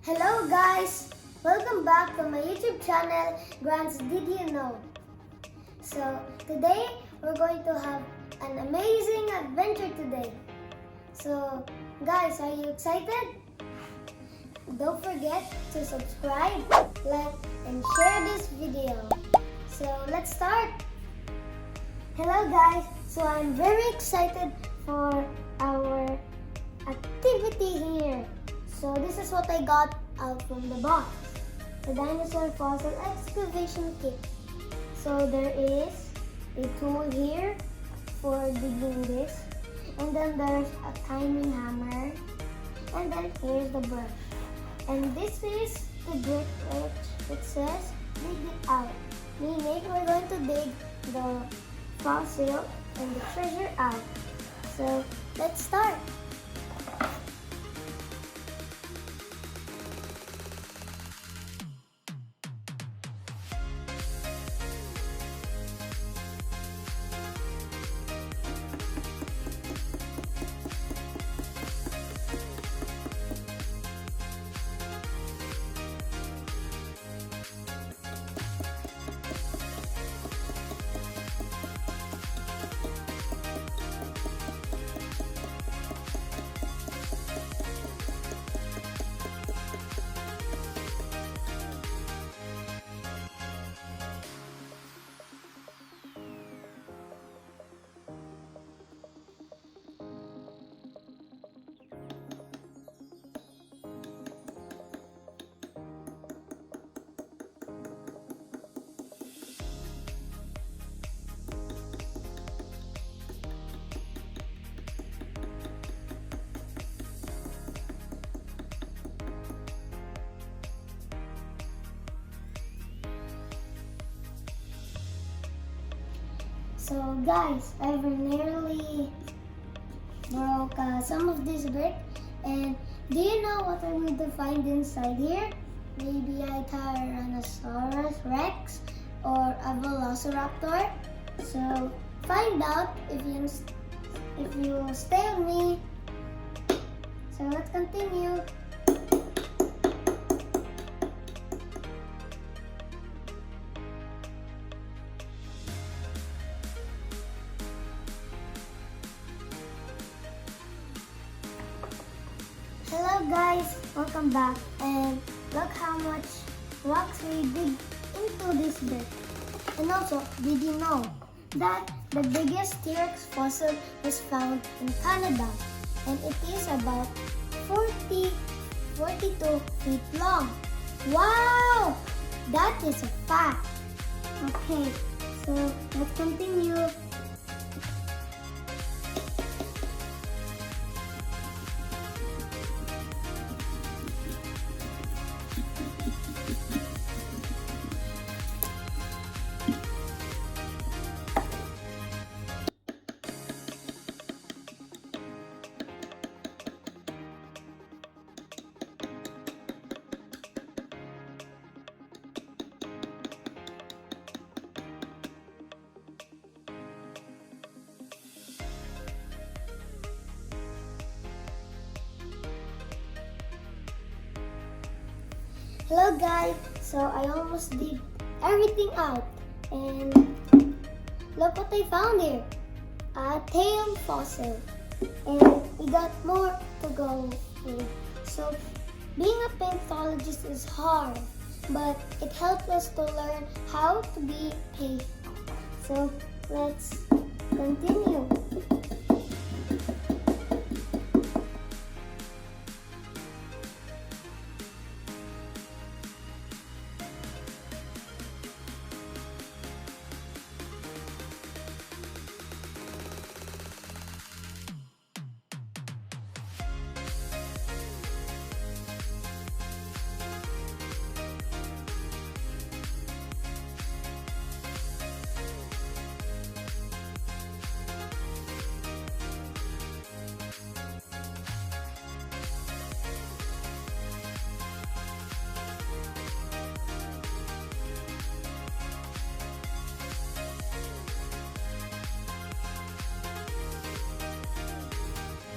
Hello guys! Welcome back to my YouTube channel, Grant's Did You Know? So today we're going to have an amazing adventure today. So guys, are you excited? Don't forget to subscribe, like, and share this video. So let's start! Hello guys! So I'm very excited for our activity here. So this is what I got out from the box. The Dinosaur Fossil Excavation Kit. So there is a tool here for digging this. And then there's a tiny hammer. And then here's the brush. And this is the grit which it says dig it out. Meaning we're going to dig the fossil and the treasure out. So let's start. So guys, I've nearly broke some of this brick, and do you know what I'm going to find inside here? Maybe a Tyrannosaurus Rex or a Velociraptor. So find out if you stay with me. So let's continue. Hello guys, welcome back, and look how much rocks we dig into this bit. And also, did you know that the biggest T-Rex fossil was found in Canada, and it is about 42 feet long. Wow! That is a fact. Okay, so let's continue. Hello guys, so I almost did everything out, and look what I found here, a tail fossil, and we got more to go with. So being a paleontologist is hard, but it helped us to learn how to be patient. So let's continue.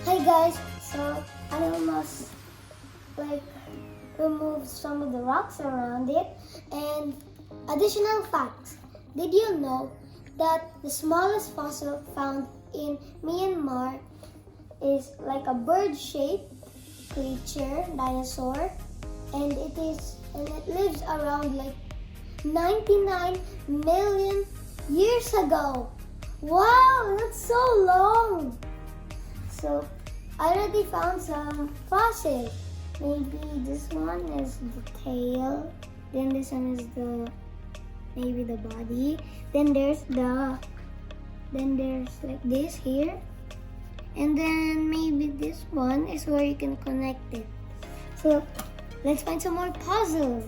Hi guys, so I almost remove some of the rocks around it. And additional facts. Did you know that the smallest fossil found in Myanmar is like a bird-shaped creature, dinosaur, and it lives around like 99 million years ago. Wow, that's so long. So I already found some fossils. Maybe this one is the tail. Then this one is maybe the body. Then there's like this here. And then maybe this one is where you can connect it. So let's find some more fossils.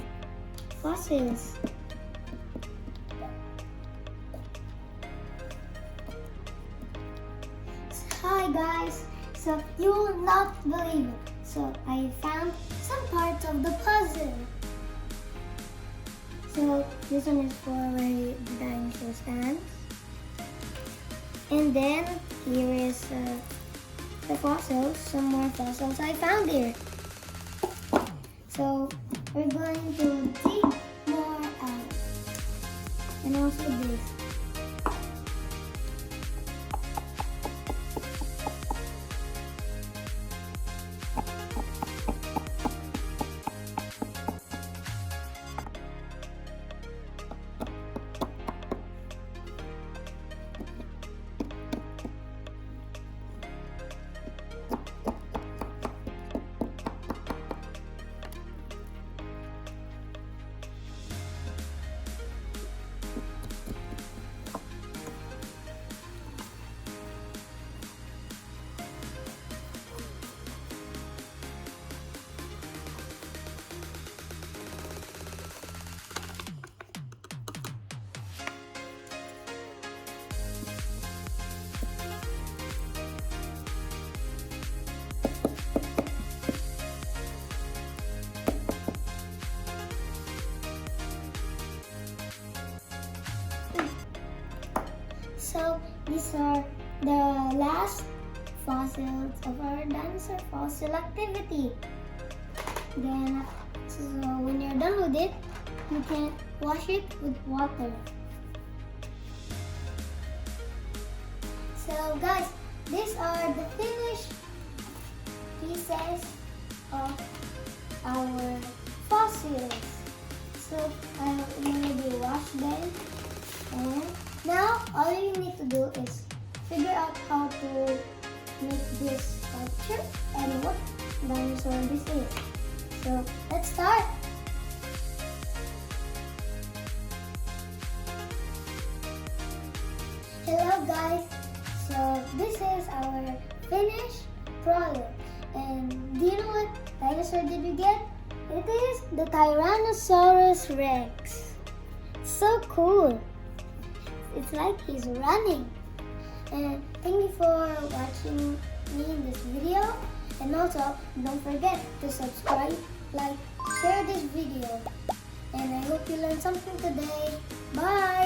Hi guys, so you will not believe it. So I found some parts of the puzzle. So this one is for where the dinosaur stands. And then here is the fossils, some more fossils I found here. So we're going to dig more out. And also this. So these are the last fossils of our dinosaur fossil activity. Then, so when you're done with it, you can wash it with water. So guys, these are the finished pieces of our fossils. So I already washed them, and now all you need to do is figure out how to make this sculpture and what dinosaur this is. So let's start. Hello guys, so this is our finished product, and do you know what dinosaur did we get? It is the Tyrannosaurus Rex. So cool. It's like he's running. And thank you for watching me in this video. And also, don't forget to subscribe, like, share this video. And I hope you learned something today. Bye!